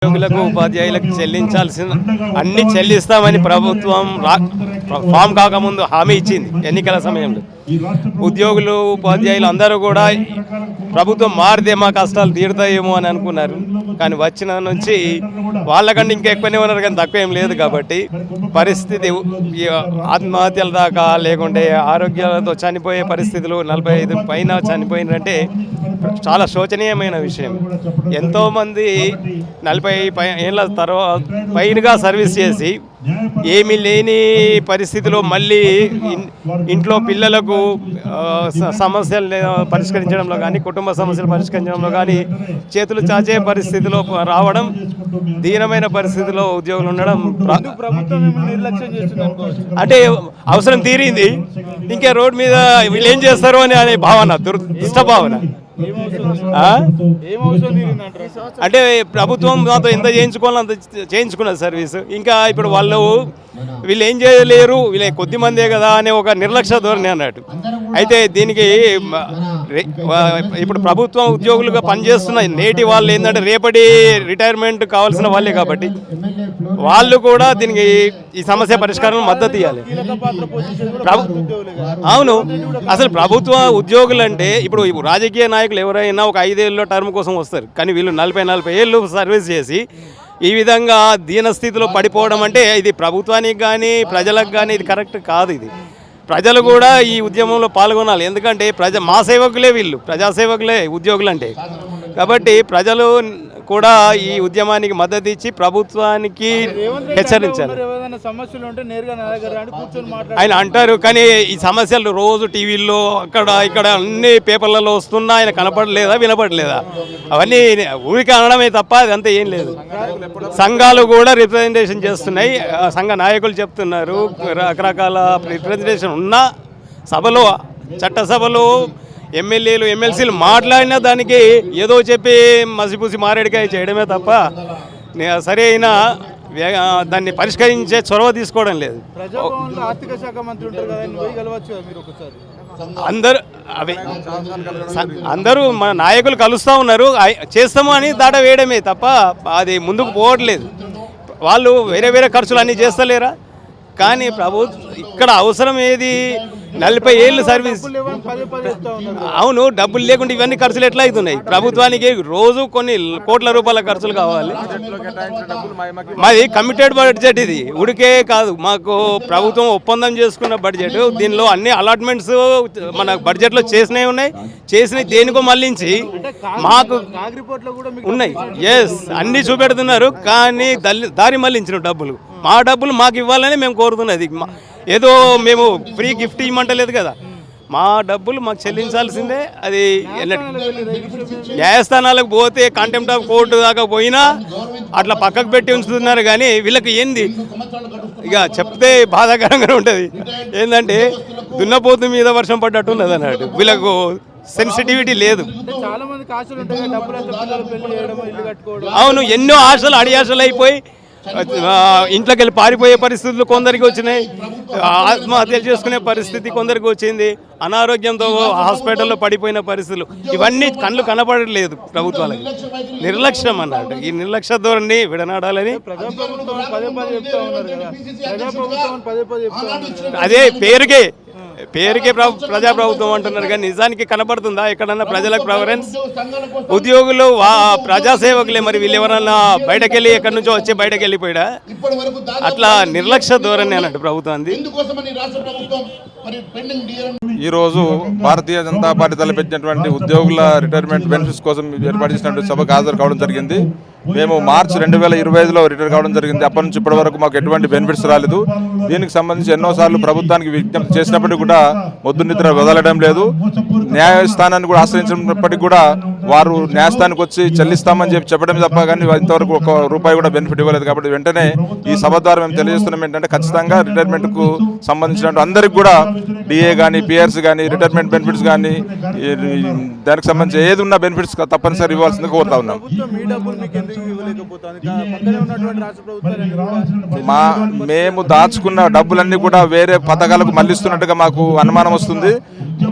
ఉద్యోగులకు ఉపాధ్యాయులకు చెల్లించాల్సిన అన్ని చెల్లిస్తామని ప్రభుత్వం ఫామ్ కాకముందు హామీ ఇచ్చింది. ఎన్నికల సమయంలో ఉద్యోగులు ఉపాధ్యాయులు అందరూ కూడా ప్రభుత్వం మారితే మా కష్టాలు తీరుతాయేమో అని అనుకున్నారు. కానీ వచ్చిన నుంచి వాళ్ళకంటే ఇంకా ఎక్కువనే ఉన్నారు, కానీ తక్కువ ఏం లేదు. కాబట్టి పరిస్థితి ఆత్మహత్యల దాకా లేకుంటే ఆరోగ్యాలతో చనిపోయే పరిస్థితులు 45 పైన చనిపోయినంటే చాలా శోచనీయమైన విషయం. ఎంతోమంది 40 ఏళ్ళ తర్వాత పైనగా సర్వీస్ చేసి ఏమీ లేని పరిస్థితిలో మళ్ళీ ఇంట్లో పిల్లలకు సమస్యలు పరిష్కరించడంలో కానీ కుటుంబ సమస్యలు పరిష్కరించడంలో కానీ చేతులు చాచే పరిస్థితిలో రావడం, దీనమైన పరిస్థితిలో ఉద్యోగులు ఉండడం అంటే అవసరం తీరింది. ఇంకా రోడ్ మీద వీళ్ళు ఏం చేస్తారు అని అనే భావన, దుష్ట భావన. అంటే ప్రభుత్వం మాతో ఎంత చేయించుకోవాలో అంత చేయించుకున్నది సర్వీసు. ఇంకా ఇప్పుడు వీళ్ళు ఏం చేయలేరు, వీళ్ళ కొద్ది మందే కదా అనే ఒక నిర్లక్ష్య ధోరణి అన్నట్టు. అయితే దీనికి ఇప్పుడు ప్రభుత్వం ఉద్యోగులుగా పనిచేస్తున్న నేటి వాళ్ళు ఏంటంటే రేపటి రిటైర్మెంట్ కావాల్సిన వాళ్ళే కాబట్టి వాళ్ళు కూడా దీనికి ఈ సమస్య పరిష్కారం మద్దతు ఇవ్వాలి. అవును, అసలు ప్రభుత్వ ఉద్యోగులు అంటే ఇప్పుడు రాజకీయ నాయకులు ఎవరైనా ఒక 5 ఏళ్ళలో టర్మ్ కోసం వస్తారు, కానీ వీళ్ళు 40 ఏళ్ళు సర్వీస్ చేసి ఈ విధంగా దీనస్థితిలో పడిపోవడం అంటే ఇది ప్రభుత్వానికి కానీ ప్రజలకు కానీ ఇది కరెక్ట్ కాదు. ఇది ప్రజలు కూడా ఈ ఉద్యమంలో పాల్గొనాలి. ఎందుకంటే మా సేవకులే వీళ్ళు, ప్రజాసేవకులే ఉద్యోగులు అంటే. కాబట్టి ప్రజలు కూడా ఈ ఉద్యమానికి మద్దతు ఇచ్చి ప్రభుత్వానికి హెచ్చరించాలి. ఆయన అంటారు, కానీ ఈ సమస్యలు రోజు టీవీల్లో ఇక్కడ అన్ని పేపర్లలో వస్తున్నా ఆయన కనపడలేదా, వినపడలేదా? అవన్నీ ఊరికి అనడమే తప్ప అదంతా ఏం లేదు. సంఘాలు కూడా రిప్రజెంటేషన్ చేస్తున్నాయి, సంఘ నాయకులు చెప్తున్నారు. రకరకాల రిప్రజెంటేషన్ ఉన్న సభలో, చట్టసభలో ఎమ్మెల్యేలు ఎమ్మెల్సీలు మాట్లాడిన దానికి ఏదో చెప్పి మసిపూసి మారేడికాయ చేయడమే తప్ప సరైన దాన్ని పరిష్కరించే చొరవ తీసుకోవడం లేదు. అందరూ మన నాయకులు కలుస్తూ ఉన్నారు, చేస్తాము అని దాట వేయడమే తప్ప అది ముందుకు పోవట్లేదు. వాళ్ళు వేరే వేరే ఖర్చులు అన్నీ చేస్తలేరా? కానీ ఇక్కడ అవసరం ఏది? 40 ఏళ్ళు సర్వీస్. అవును, డబ్బులు లేకుండా ఇవన్నీ ఖర్చులు ఎట్లా అవుతున్నాయి? ప్రభుత్వానికి రోజు కొన్ని కోట్ల రూపాయల ఖర్చులు కావాలి. మాది కమిటెడ్ బడ్జెట్, ఇది ఉడికే కాదు. మాకు ప్రభుత్వం ఒప్పందం చేసుకున్న బడ్జెట్. దీనిలో అన్ని అలాట్మెంట్స్ మన బడ్జెట్లో చేసినవి ఉన్నాయి, చేసినవి దేనికో మళ్ళించి మాకు ఉన్నాయి. ఎస్, అన్నీ చూపెడుతున్నారు, కానీ దారి మళ్ళించిన డబ్బులు, మా డబ్బులు మాకు ఇవ్వాలని మేము కోరుతున్నది. ఏదో మేము ఫ్రీ గిఫ్ట్ ఇవ్వమంటలేదు కదా, మా డబ్బులు మాకు చెల్లించాల్సిందే. అది న్యాయస్థానాలకు పోతే కంటెంప్ట్ ఆఫ్ కోర్టు దాకా పోయినా అట్లా పక్కకు పెట్టి ఉంచుతున్నారు. కానీ వీళ్ళకి ఏంది ఇక చెప్తే బాధాకరంగా ఉంటుంది. ఏంటంటే దున్నపోతు మీద వర్షం పడ్డట్టు ఉన్నది అన్నట్టు. వీళ్ళకు సెన్సిటివిటీ లేదు. అవును, ఎన్నో ఆశలు అడియాశలు అయిపోయి ఇంట్లోకి వెళ్ళి పారిపోయే పరిస్థితులు కొందరికి వచ్చినాయి, ఆత్మహత్యలు చేసుకునే పరిస్థితి కొందరికి వచ్చింది, అనారోగ్యంతో హాస్పిటల్లో పడిపోయిన పరిస్థితులు. ఇవన్నీ కళ్ళు కనపడలేదు ప్రభుత్వాలకి. నిర్లక్ష్యం అన్నట్టు. ఈ నిర్లక్ష్య ధోరణి విడనాడాలని అదే పేరుకే ప్రజాప్రభుత్వం అంటున్నారు, కానీ నిజానికి కనపడుతుందా ఎక్కడన్నా ప్రజలకు ప్రిఫరెన్స్? ఉద్యోగులు ప్రజాసేవకులే, మరి వీళ్ళు ఎవరన్నా బయటకెళ్ళి ఎక్కడి నుంచో వచ్చి బయటకు వెళ్ళిపోయా? అట్లా నిర్లక్ష్య ధోరణి అన్నట్టు ప్రభుత్వాన్ని. ఈరోజు భారతీయ జనతా పార్టీ తలపెట్టినటువంటి ఉద్యోగుల రిటైర్మెంట్ బెనిఫిట్స్ కోసం ఏర్పాటు చేసినటువంటి సభకు హాజరు కావడం జరిగింది. మేము మార్చి 2025లో రిటైర్ కావడం జరిగింది. అప్పటి నుంచి ఇప్పటి వరకు మాకు ఎటువంటి బెనిఫిట్స్ రాలేదు. దీనికి సంబంధించి ఎన్నోసార్లు ప్రభుత్వానికి విజ్ఞప్తి చేసినప్పటికీ కూడా మొద్దు నిద్ర వదలడం లేదు. న్యాయస్థానాన్ని కూడా ఆశ్రయించినప్పటికీ కూడా వారు న్యాయస్థానానికి వచ్చి చెల్లిస్తామని చెప్పడం తప్ప కానీ ఇంతవరకు ₹1 కూడా బెనిఫిట్ ఇవ్వలేదు. కాబట్టి వెంటనే ఈ సభ ద్వారా మేము తెలియజేస్తున్నాం ఏంటంటే ఖచ్చితంగా రిటైర్మెంట్కు సంబంధించిన అందరికి కూడా డిఏ కానీ పిఆర్స్ కానీ రిటైర్మెంట్ బెనిఫిట్స్ కానీ దానికి సంబంధించి ఏది ఉన్న బెనిఫిట్స్ తప్పనిసరి ఇవ్వాల్సిందిగా కోరుతా ఉన్నాం. మేము దాచుకున్న డబ్బులన్నీ కూడా వేరే పథకాలకు మళ్లిస్తున్నట్టుగా మాకు అనుమానం వస్తుంది.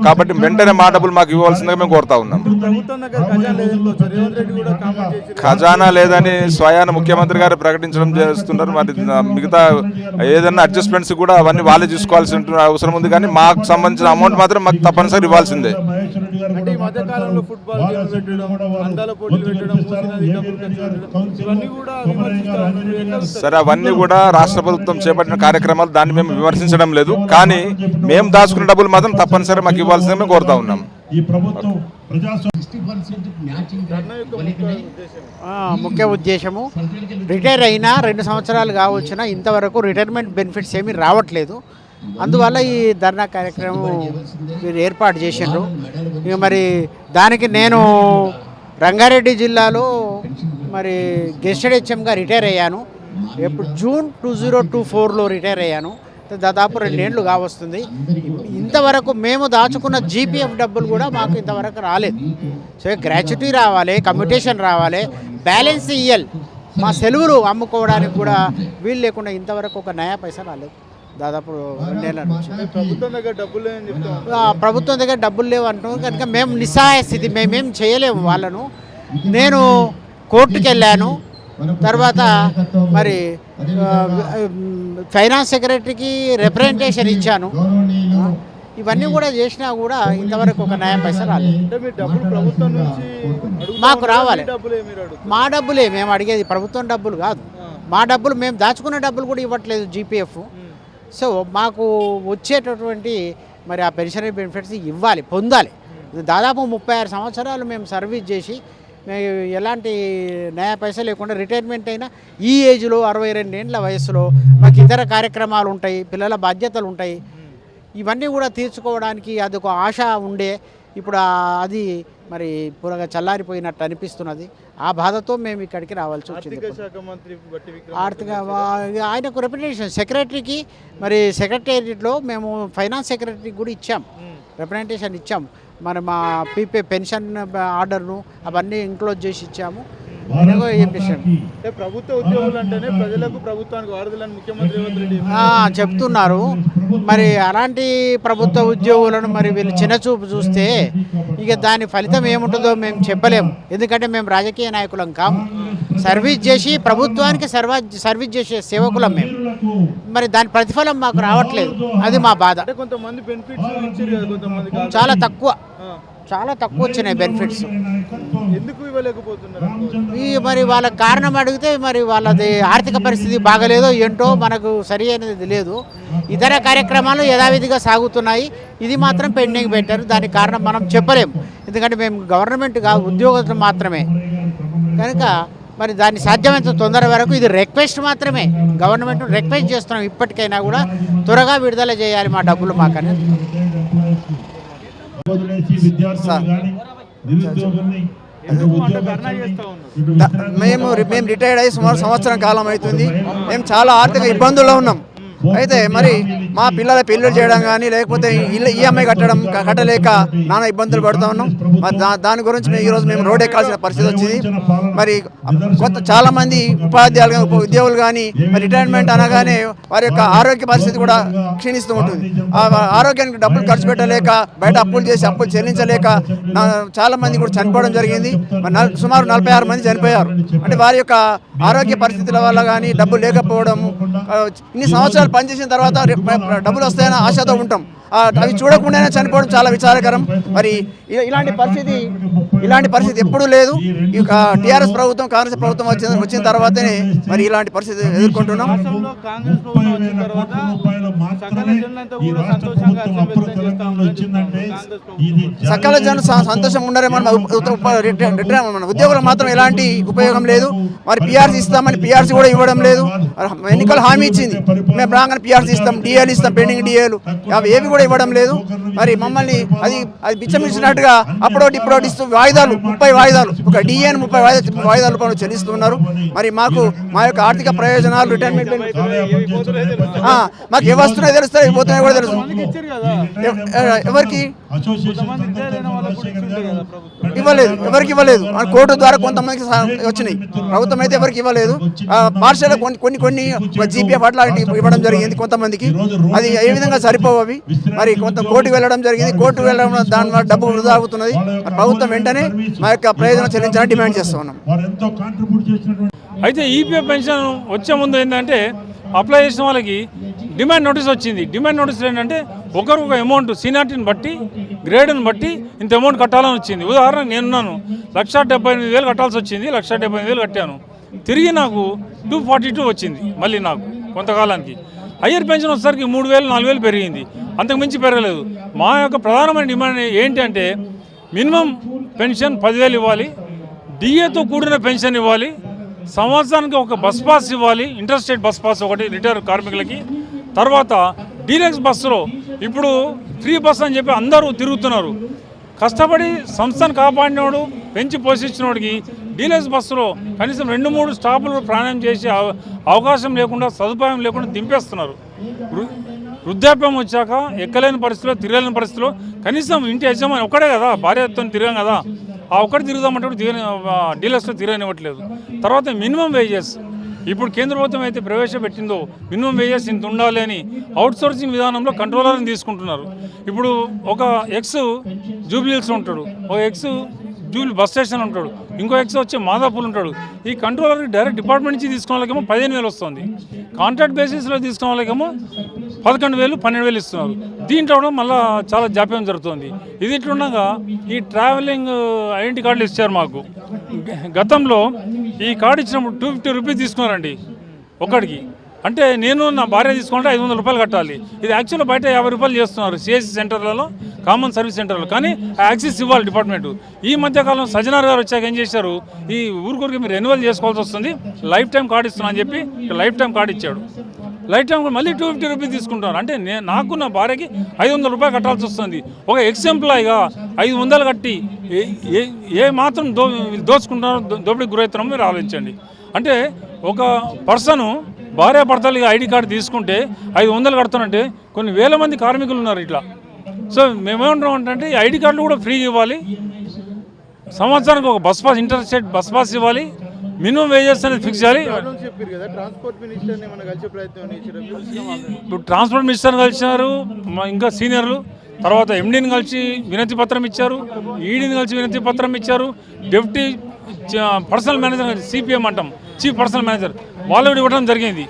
కాబట్టి వెంటనే మా డబ్బులు మాకు ఇవ్వాల్సిందిగా మేము కోరుతా ఉన్నాం. ప్రభుత్వం దగ్గర ఖజానా లేదనుకోవచ్చు. రేవంత్ రెడ్డి కూడా కామెంట్ చేసి ఖజానా లేదని స్వయాన ముఖ్యమంత్రి గారు ప్రకటించడం చేస్తున్నారు. మరి మిగతా ఏదైనా అడ్జస్ట్మెంట్స్ కూడా అవన్నీ వాళ్ళే చూసుకోవాల్సిన అవసరం ఉంది. కానీ మాకు సంబంధించిన అమౌంట్ మాత్రం మాకు తప్పనిసరి ఇవ్వాల్సిందే. అంటే ఈ మధ్య కాలంలో ఫుట్బాల్ గేమ్లు పెట్టడం, అందాల పోటీలు పెట్టడం, మూసినది డబ్బులు ఖర్చు పెట్టడం, ఇవన్నీ కూడా విమర్శిస్తారు. సరే, అవన్నీ కూడా రాష్ట్ర ప్రభుత్వం చేపట్టిన కార్యక్రమాలు, దాన్ని మేము విమర్శించడం లేదు. కానీ మేము దాచుకున్న డబ్బులు మాత్రం తప్పనిసరి మాకు ఇవ్వాల్సిందే మేము కోరుతా ఉన్నాం. ముఖ్య ఉద్దేశము రిటైర్ అయినా 2 సంవత్సరాలు కావచ్చునా ఇంతవరకు రిటైర్మెంట్ బెనిఫిట్స్ ఏమీ రావట్లేదు. అందువల్ల ఈ ధర్నా కార్యక్రమం మీరు ఏర్పాటు చేసిండ్రు. ఇక మరి దానికి నేను రంగారెడ్డి జిల్లాలో మరి గెస్టెడ్ హెచ్ఎంగా రిటైర్ అయ్యాను. ఎప్పుడు జూన్ 2024లో రిటైర్ అయ్యాను. దాదాపు 2 ఏళ్ళు కావస్తుంది. ఇంతవరకు మేము దాచుకున్న జీపీఎఫ్ డబ్బులు కూడా మాకు ఇంతవరకు రాలేదు. సో గ్రాట్యుటీ రావాలి, కమ్యూటేషన్ రావాలి, బ్యాలెన్స్ ఇయ్యాలి. మా సెలవులు అమ్ముకోవడానికి కూడా వీలు లేకుండా ఇంతవరకు ఒక నయా పైసా రాలేదు. దాదాపు 2 ఏళ్ళ నుంచి ప్రభుత్వం దగ్గర డబ్బులు లేదని చెప్తాం. ప్రభుత్వం దగ్గర డబ్బులు లేవు అంటున్నాం కనుక మేము నిస్సహాయ స్థితి, మేమేం చేయలేము వాళ్ళను. నేను కోర్టుకు వెళ్ళాను. తర్వాత మరి ఫైనాన్స్ సెక్రటరీకి రిప్రజెంటేషన్ ఇచ్చాను. ఇవన్నీ కూడా చేసినా కూడా ఇంతవరకు ఒక నయం పైసా రాలేదు. అంటే మీ డబ్బులు ప్రభుత్వం నుంచి మాకు రావాలి. డబ్బులే మీరు అడుగుతారు. మా డబ్బులే మేము అడిగేది, ప్రభుత్వం డబ్బులు కాదు. మా డబ్బులు మేము దాచుకున్న డబ్బులు కూడా ఇవ్వట్లేదు జీపీఎఫ్. సో మాకు వచ్చేటటువంటి మరి ఆ పెన్షనరీ బెనిఫిట్స్ ఇవ్వాలి, పొందాలి. దాదాపు 36 సంవత్సరాలు మేము సర్వీస్ చేసి ఎలాంటి నయా పైసా లేకుండా రిటైర్మెంట్ అయినా ఈ ఏజ్లో 62 ఏళ్ళ వయసులో మాకు ఇతర కార్యక్రమాలు ఉంటాయి, పిల్లల బాధ్యతలు ఉంటాయి. ఇవన్నీ కూడా తీర్చుకోవడానికి అదొక ఆశ ఉండే. ఇప్పుడు అది మరి పూరగా చల్లారిపోయినట్టు అనిపిస్తున్నది. ఆ బాధతో మేము ఇక్కడికి రావాల్సి వచ్చింది. ఆర్థిక శాఖ మంత్రి బట్టి ఆయనకు రిప్రజెంటేషన్ సెక్రటరీకి మరి సెక్రటేరియట్లో మేము ఫైనాన్స్ సెక్రటరీకి కూడా ఇచ్చాం, రిప్రజెంటేషన్ ఇచ్చాం. మరి మా పీపీ పెన్షన్ ఆర్డర్ను అవన్నీ ఇంక్లోజ్ చేసి ఇచ్చాము. అంటే ప్రభుత్వ ఉద్యోగులు అంటేనే ప్రజలకు ప్రభుత్వానికి వారధులని ముఖ్యమంత్రి రేవంత్ రెడ్డి చెప్తున్నారు. మరి అలాంటి ప్రభుత్వ ఉద్యోగులను మరి వీళ్ళు చిన్నచూపు చూస్తే ఇక దాని ఫలితం ఏముంటుందో మేము చెప్పలేము. ఎందుకంటే మేము రాజకీయ నాయకులం కాము. సర్వీస్ చేసి ప్రభుత్వానికి సర్వీస్ చేసే సేవకులం మేము. మరి దాని ప్రతిఫలం మాకు రావట్లేదు. అది మా బాధ. అంటే కొంతమంది బెనిఫిట్స్ ఇచ్చారు కదా, కొంతమంది చాలా తక్కువ వచ్చినాయి బెనిఫిట్స్. ఎందుకు ఇవ్వలేకపోతున్నారు? మరి వాళ్ళ కారణం అడిగితే మరి వాళ్ళది ఆర్థిక పరిస్థితి బాగలేదో ఏంటో మనకు సరి అయినది లేదు. ఇతర కార్యక్రమాలు యథావిధిగా సాగుతున్నాయి, ఇది మాత్రం పెండింగ్ పెట్టారు. దానికి కారణం మనం చెప్పలేము. ఎందుకంటే మేము గవర్నమెంట్ ఉద్యోగస్తులు మాత్రమే కనుక మరి దాన్ని సాధ్యమైనంత తొందర వరకు ఇది రిక్వెస్ట్ మాత్రమే, గవర్నమెంట్ రిక్వెస్ట్ చేస్తున్నాం. ఇప్పటికైనా కూడా త్వరగా విడుదల చేయాలి మా డబ్బులు మాకని. మేము రిటైర్డ్ అయ్యి సుమారు సంవత్సరం కాలం అవుతుంది. మేము చాలా ఆర్థిక ఇబ్బందుల్లో ఉన్నాం. అయితే మరి మా పిల్లల పెళ్ళిళ్ళు చేయడం కానీ లేకపోతే ఈఎంఐ కట్టలేక నానా ఇబ్బందులు పడుతూ ఉన్నాం. మరి దాని గురించి ఈరోజు మేము రోడ్ ఎక్కాల్సిన పరిస్థితి వచ్చింది. మరి చాలా మంది ఉద్యోగులు కానీ రిటైర్మెంట్ అనగానే వారి యొక్క ఆరోగ్య పరిస్థితి కూడా క్షీణిస్తూ ఉంటుంది. ఆరోగ్యానికి డబ్బులు ఖర్చు పెట్టలేక బయట అప్పులు చేసి అప్పులు చెల్లించలేక చాలా మంది కూడా చనిపోవడం జరిగింది. సుమారు 46 మంది చనిపోయారు. అంటే వారి యొక్క ఆరోగ్య పరిస్థితుల వల్ల కానీ డబ్బులు లేకపోవడము, ఇన్ని సంవత్సరాలు పనిచేసిన తర్వాత డబ్బులు వస్తాయని ఆశతో ఉంటాం. అవి చూడకుండానే చనిపోవడం చాలా విచారకరం. మరి ఇలాంటి పరిస్థితి ఎప్పుడూ లేదు. ఈ టీఆర్ఎస్ ప్రభుత్వం కాంగ్రెస్ ప్రభుత్వం వచ్చిన తర్వాతనే మరి ఇలాంటి పరిస్థితి ఎదుర్కొంటున్నాం. సకల జన సంతోషం ఉండరే. మన ఉద్యోగులకు మాత్రం ఎలాంటి ఉపయోగం లేదు. మరి పిఆర్సీ ఇస్తామని పిఆర్సీ కూడా ఇవ్వడం లేదు. ఎన్నికలు హామీ ఇచ్చింది, మేము రాగానే పిఆర్సీ ఇస్తాం, డిఏలు ఇస్తాం, పెండింగ్ డిఏలు అవి ఏవి కూడా ఇవ్వడం లేదు. మరి మమ్మల్ని అది బిచ్చమిచ్చినట్టుగా అప్పుడోటి ఇప్పుడోటి ఇస్తూ 30 వాయిదాలు ఒక డిఏను 30 వాయిదాల రూపంలో చెల్లిస్తున్నారు. మరి మాకు మా యొక్క ఆర్థిక ప్రయోజనాలు రిటైర్మెంట్ మాకు ఏ వస్తున్నాయో తెలుస్తాయి, ఏ పోతున్నాయో కూడా తెలుసు. ఎవరికి కొంతమంది రిటైర్ అయిన వాళ్ళకు కూడా ఇస్తుండే కదా ప్రభుత్వం. ఇవ్వలేదు, ఎవరికి ఇవ్వలేదు. కోర్టు ద్వారా కొంతమందికి వచ్చినాయి, ప్రభుత్వం అయితే ఎవరికి ఇవ్వలేదు. పార్షల్ కొన్ని జీపీఎఫ్ అట్లాంటి ఇవ్వడం జరిగింది కొంతమందికి. అది ఏ విధంగా సరిపోవు అవి. మరి కొంత కోర్టుకు వెళ్ళడం జరిగింది, కోర్టుకు వెళ్ళడం దాని వల్ల డబ్బు వృధా అవుతున్నది. ప్రభుత్వం వెంటనే మా యొక్క ప్రయోజనం చెల్లించాలని డిమాండ్ చేస్తూ ఉన్నాం. అయితే ఈపీఎఫ్ పెన్షన్ వచ్చే ముందు ఏంటంటే అప్లై చేసిన వాళ్ళకి డిమాండ్ నోటీస్ వచ్చింది. డిమాండ్ నోటీస్ ఏంటంటే ఒకరు ఒక అమౌంట్ సీనియారిటీని బట్టి గ్రేడ్ని బట్టి ఇంత అమౌంట్ కట్టాలని వచ్చింది. ఉదాహరణ నేనున్నాను, 1,78,000 కట్టాల్సి వచ్చింది, 1,78,000 కట్టాను. తిరిగి నాకు 242 వచ్చింది మళ్ళీ నాకు కొంతకాలానికి. హయ్యర్ పెన్షన్ వచ్చేసరికి 3,000 4,000 పెరిగింది, అంతకు మించి పెరగలేదు. మా యొక్క ప్రధానమైన డిమాండ్ ఏంటి అంటే మినిమం పెన్షన్ 10,000 ఇవ్వాలి, డిఏతో కూడిన పెన్షన్ ఇవ్వాలి, సంవత్సరానికి ఒక బస్ పాస్ ఇవ్వాలి, ఇంటర్ స్టేట్ బస్ పాస్ ఒకటి రిటైర్ కార్మికులకి. తర్వాత డీలక్స్ బస్సులో ఇప్పుడు ఫ్రీ బస్ అని చెప్పి అందరూ తిరుగుతున్నారు. కష్టపడి సంస్థను కాపాడినోడు పెంచి పోషించినోడికి డీలక్స్ బస్సులో కనీసం 2-3 స్టాపులు ప్రయాణం చేసే అవకాశం లేకుండా, సదుపాయం లేకుండా దింపేస్తున్నారు. వృద్ధాప్యం వచ్చాక ఎక్కలేని పరిస్థితిలో, తిరగలేని పరిస్థితిలో కనీసం ఇంటి యజమాని ఒక్కడే కదా, భార్యతో తిరగం కదా, ఆ ఒక్కటి తిరుగుదామంటే డీలర్స్లో తిరగనివ్వట్లేదు. తర్వాత మినిమం వేజెస్ ఇప్పుడు కేంద్ర ప్రభుత్వం అయితే ప్రవేశపెట్టిందో మినిమం వేజెస్ ఇంత ఉండాలి అని అవుట్సోర్సింగ్ విధానంలో కంట్రోలర్ని తీసుకుంటున్నారు. ఇప్పుడు ఒక ఎక్స్ జూబ్లీహిల్స్ ఉంటాడు, ఒక ఎక్స్ జూబ్లీ బస్ స్టేషన్ ఉంటాడు, ఇంకో ఎక్స్ వచ్చి మాదాపూర్ ఉంటాడు. ఈ కంట్రోలర్ డైరెక్ట్ డిపార్ట్మెంట్ నుంచి తీసుకున్న వాళ్ళకేమో 15,000 వస్తుంది, కాంట్రాక్ట్ బేసిస్లో తీసుకున్న వాళ్ళకేమో 11,000 12,000 ఇస్తున్నారు. దీంట్లో కూడా మళ్ళీ చాలా జాప్యం జరుగుతుంది. ఇది ఇట్లుండగా ఈ ట్రావెలింగ్ ఐడెంటిటీ కార్డులు ఇచ్చారు మాకు. గతంలో ఈ కార్డు ఇచ్చినప్పుడు 250 రూపీస్ తీసుకున్నారండి ఒక్కడికి. అంటే నేను నా భార్య తీసుకుంటే 500 రూపాయలు కట్టాలి. ఇది యాక్చువల్గా బయట 50 రూపాయలు చేస్తున్నారు సిఎస్సి సెంటర్లలో, కామన్ సర్వీస్ సెంటర్లో. కానీ యాక్సెస్ ఇవ్వాలి డిపార్ట్మెంట్. ఈ మధ్యకాలం సజ్జనార్ గారు వచ్చాక ఏం చేశారు, ఈ ఊరికి మీరు రెన్యువల్ చేసుకోవాల్సి వస్తుంది, లైఫ్ టైం కార్డు ఇస్తున్నా అని చెప్పి లైఫ్ టైం కార్డు ఇచ్చాడు. లైఫ్ టైం మళ్ళీ 250 రూపీస్ తీసుకుంటున్నారు. అంటే నాకు నా భార్యకి 500 రూపాయలు కట్టాల్సి వస్తుంది. ఒక ఎక్స్ ఎంప్లాయీగా 500 కట్టి ఏ మాత్రం దోచుకుంటున్నారో, దోపిడీకి గురవుతున్నామో మీరు ఆలోచించండి. అంటే ఒక పర్సను భార్యాభర్తలు ఐడి కార్డు తీసుకుంటే 500 కడుతున్నట్టే కొన్ని వేల మంది కార్మికులు ఉన్నారు ఇట్లా. సో మేమేమంటున్నాం అంటే ఈ ఐడి కార్డులు కూడా ఫ్రీ ఇవ్వాలి, సంవత్సరానికి ఒక bus pass, inter state bus pass ఇవ్వాలి, మినిమం వేజెస్ అనేది ఫిక్స్ చేయాలి. చెప్పారు కదా, ట్రాన్స్పోర్ట్ మినిస్టర్ని మనం కలిసే ప్రయత్నం ఇప్పుడు ట్రాన్స్పోర్ట్ మినిస్టర్ని కలిసినారు, ఇంకా సీనియర్లు. తర్వాత ఎండీని కలిసి వినతి పత్రం ఇచ్చారు, ఈడీని కలిసి వినతి పత్రం ఇచ్చారు, డిప్యూటీ పర్సనల్ మేనేజర్ సిపిఎం అంటాం, చీఫ్ పర్సనల్ మేనేజర్, వాళ్ళు ఇవ్వడం జరిగింది.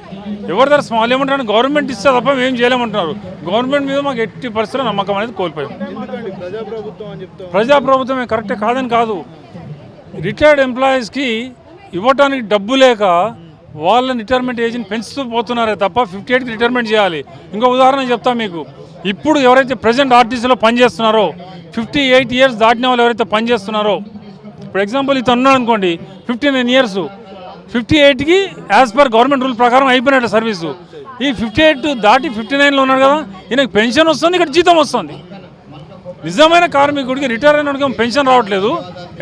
ఎవరి దగ్గర వాళ్ళు ఏమంటారు, గవర్నమెంట్ ఇస్తే తప్ప ఏం చేయలేమంటున్నారు. గవర్నమెంట్ మీద మాకు ఎట్టి పరిస్థితుల్లో నమ్మకం అనేది కోల్పోయాం. ప్రజాప్రభుత్వమే కరెక్టే కాదని కాదు, రిటైర్డ్ ఎంప్లాయీస్కి ఇవ్వడానికి డబ్బు లేక వాళ్ళ రిటైర్మెంట్ ఏజ్ని పెంచుతూ పోతున్నారే తప్ప 58కి రిటైర్మెంట్ చేయాలి. ఇంకో ఉదాహరణ చెప్తా మీకు. ఇప్పుడు ఎవరైతే ప్రజెంట్ ఆర్టీసీలో పనిచేస్తున్నారో 58 ఇయర్స్ దాటిన వాళ్ళు ఎవరైతే పనిచేస్తున్నారో, ఇప్పుడు ఎగ్జాంపుల్ ఇతను ఉన్నాడు అనుకోండి 59 ఇయర్స్, 58కి యాజ్ పర్ గవర్నమెంట్ రూల్ ప్రకారం అయిపోయినట్టు సర్వీసు. ఈ 58 దాటి 59లో ఉన్నాడు కదా, ఈయనకి పెన్షన్ వస్తుంది, ఇక్కడ జీతం వస్తుంది. నిజమైన కార్మికుడికి రిటైర్ అయినోడికి పెన్షన్ రావట్లేదు,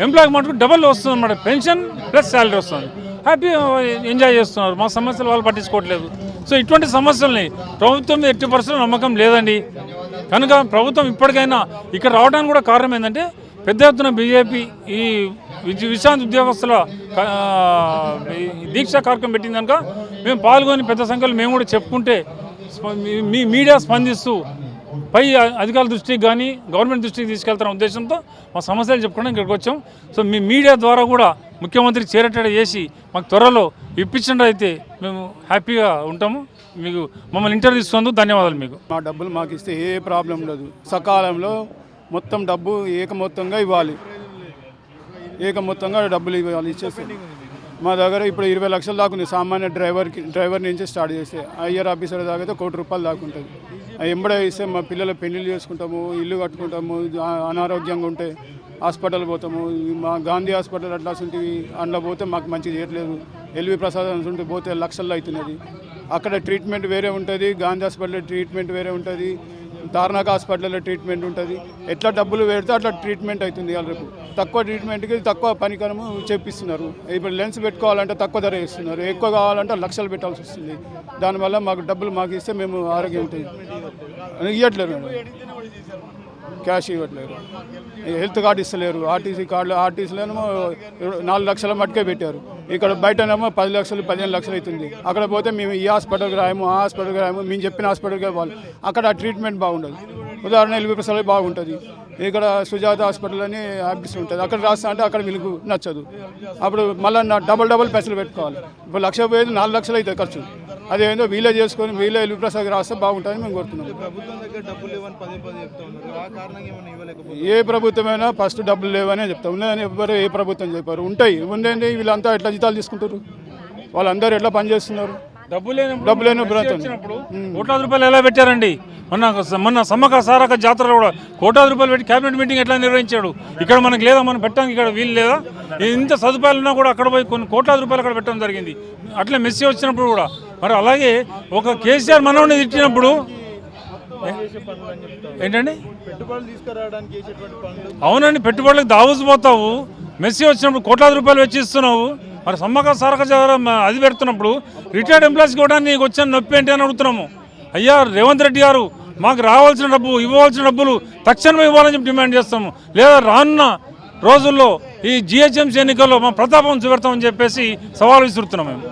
ఎంప్లాయీకి మటుకు డబల్ వస్తుంది అన్నమాట, పెన్షన్ ప్లస్ శాలరీ వస్తుంది. హ్యాపీ ఎంజాయ్ చేస్తున్నారు. మా సమస్యలు వాళ్ళు పట్టించుకోవట్లేదు. సో ఇటువంటి సమస్యల్ని ప్రభుత్వం మీద ఎట్టి పరిస్థితుల్లో నమ్మకం లేదండి. కనుక ప్రభుత్వం ఇప్పటికైనా ఇక్కడ రావడానికి కూడా కారణం ఏంటంటే పెద్ద ఎత్తున బీజేపీ ఈ విశ్రాంతి ఉద్యోగస్తుల దీక్షా కార్యక్రమం పెట్టింది కనుక మేము పాల్గొని పెద్ద సంఖ్యలో మేము కూడా చెప్పుకుంటే మీ మీడియా స్పందిస్తూ పై అధికారుల దృష్టికి కానీ గవర్నమెంట్ దృష్టికి తీసుకెళ్తున్న ఉద్దేశంతో మా సమస్యలు చెప్పుకోవడం ఇక్కడికి వచ్చాం. సో మీ మీడియా ద్వారా కూడా ముఖ్యమంత్రికి చేరేటట్టు చేసి మాకు త్వరలో ఇప్పించినట్టయితే మేము హ్యాపీగా ఉంటాము. మీకు మమ్మల్ని ఇంటర్వ్యూ ఇస్తున్నందుకు ధన్యవాదాలు. మీకు మా డబ్బులు మాకు ఇస్తే ఏ ప్రాబ్లం లేదు, సకాలంలో మొత్తం డబ్బు ఏకమొత్తంగా ఇవ్వాలి, ఏకమొత్తంగా డబ్బులు ఇవ్వాలి ఇచ్చేస్తాం. మా దగ్గర ఇప్పుడు 20 లక్షల దాకా ఉంది. సామాన్య డ్రైవర్ నుంచి స్టార్ట్ చేస్తే ఐఆర్ ఆఫీసర్ దాకా అయితే 1 కోటి రూపాయలు దాకా ఉంటుంది. ఎంబడే ఇస్తే మా పిల్లల పెళ్లిళ్ళు చేసుకుంటాము, ఇల్లు కట్టుకుంటాము, అనారోగ్యంగా ఉంటే హాస్పిటల్ పోతాము. మా గాంధీ హాస్పిటల్ అట్లా అందులో పోతే మాకు మంచిగా చేయట్లేదు. ఎల్వి ప్రసాద్ ఉంటే పోతే లక్షల్లో అవుతున్నది. అక్కడ ట్రీట్మెంట్ వేరే ఉంటుంది, గాంధీ హాస్పిటల్లో ట్రీట్మెంట్ వేరే ఉంటుంది, తార్నాక హాస్పిటల్లో ట్రీట్మెంట్ ఉంటుంది. ఎట్లా డబ్బులు పెడితే అట్లా ట్రీట్మెంట్ అవుతుంది. వాళ్ళకు తక్కువ ట్రీట్మెంట్కి తక్కువ పనికరము చేపిస్తున్నారు. ఇప్పుడు లెన్స్ పెట్టుకోవాలంటే తక్కువ ధర ఇస్తున్నారు, ఎక్కువ కావాలంటే లక్షలు పెట్టాల్సి వస్తుంది. దానివల్ల మాకు డబ్బులు మాకు ఇస్తే మేము ఆరోగ్యం ఉంటుంది ఇవ్వట్లేదు. క్యాష్ ఇవ్వట్లేరు. హెల్త్ కార్డు ఇస్తలేరు. ఆర్టీసీ కార్డులు ఆర్టీసీలోనేమో 4 లక్షల మట్టుకే పెట్టారు. ఇక్కడ బయటనేమో 10 లక్షలు 15 లక్షలు అవుతుంది. అక్కడ పోతే మేము ఈ హాస్పిటల్కి రాయము, ఆ హాస్పిటల్కి రాయము, మేము చెప్పిన హాస్పిటల్కే వాళ్ళు. అక్కడ ట్రీట్మెంట్ బాగుండదు. ఉదాహరణ ఎల్వి ప్రసాద్ బాగుంటుంది, ఇక్కడ సుజాత హాస్పిటల్ అని ఆఫీస్ ఉంటుంది. అక్కడ రాస్తా అంటే అక్కడ వీళ్ళకు నచ్చదు. అప్పుడు మళ్ళీ డబల్ పైసలు పెట్టుకోవాలి. ఇప్పుడు 1 లక్ష పోయేది 4 లక్షలు అవుతుంది ఖర్చు. అదేందో వీళ్ళే చేసుకొని వీళ్ళే ఎల్వి ప్రసాద్ రాస్తే బాగుంటుందని మేము కోరుతున్నాం. ఏ ప్రభుత్వమైనా ఫస్ట్ డబ్బులు లేవనే చెప్తాం. ఉన్నదని ఎవరు ఏ ప్రభుత్వం చెప్పారు. ఉంటాయి ఉండండి. వీళ్ళంతా ఎట్లా జీతాలు తీసుకుంటారు, వాళ్ళందరూ ఎట్లా పనిచేస్తున్నారు. డబ్బు లేని ప్రభుత్వం కోట్లాది రూపాయలు ఎలా పెట్టారండి? మొన్న సమ్మక సారక జాతరలో కూడా కోట్లాది రూపాయలు పెట్టి క్యాబినెట్ మీటింగ్ ఎట్లా నిర్వహించాడు? ఇక్కడ మనకి లేదా, మనం పెట్టడానికి ఇక్కడ వీలు లేదా? ఇంత సదుపాయాలు ఉన్నా కూడా అక్కడ పోయి కొన్ని కోట్లాది రూపాయలు అక్కడ పెట్టడం జరిగింది. అట్లే మెస్సీ వచ్చినప్పుడు కూడా మరి అలాగే ఒక కేసీఆర్ మనవని తిట్టినప్పుడు ఏంటండి? అవునండి, పెట్టుబడులకు దావూసిపోతావు. మెస్సీ వచ్చినప్పుడు కోట్లాది రూపాయలు వెచ్చిస్తున్నావు. మరి సమ్మక సారక అది పెడుతున్నప్పుడు రిటైర్డ్ ఎంప్లాయీస్కి కూడా నీకు వచ్చిన నొప్పి ఏంటి అని అడుగుతున్నాము. అయ్యా రేవంత్ రెడ్డి గారు, మాకు రావాల్సిన డబ్బు ఇవ్వాల్సిన డబ్బులు తక్షణమే ఇవ్వాలని చెప్పి డిమాండ్ చేస్తాము. లేదా రానున్న రోజుల్లో ఈ జిహెచ్ఎంసీ ఎన్నికల్లో మా ప్రతాపం చూపెడతామని చెప్పేసి సవాల్ విసురుతున్నాం మేము.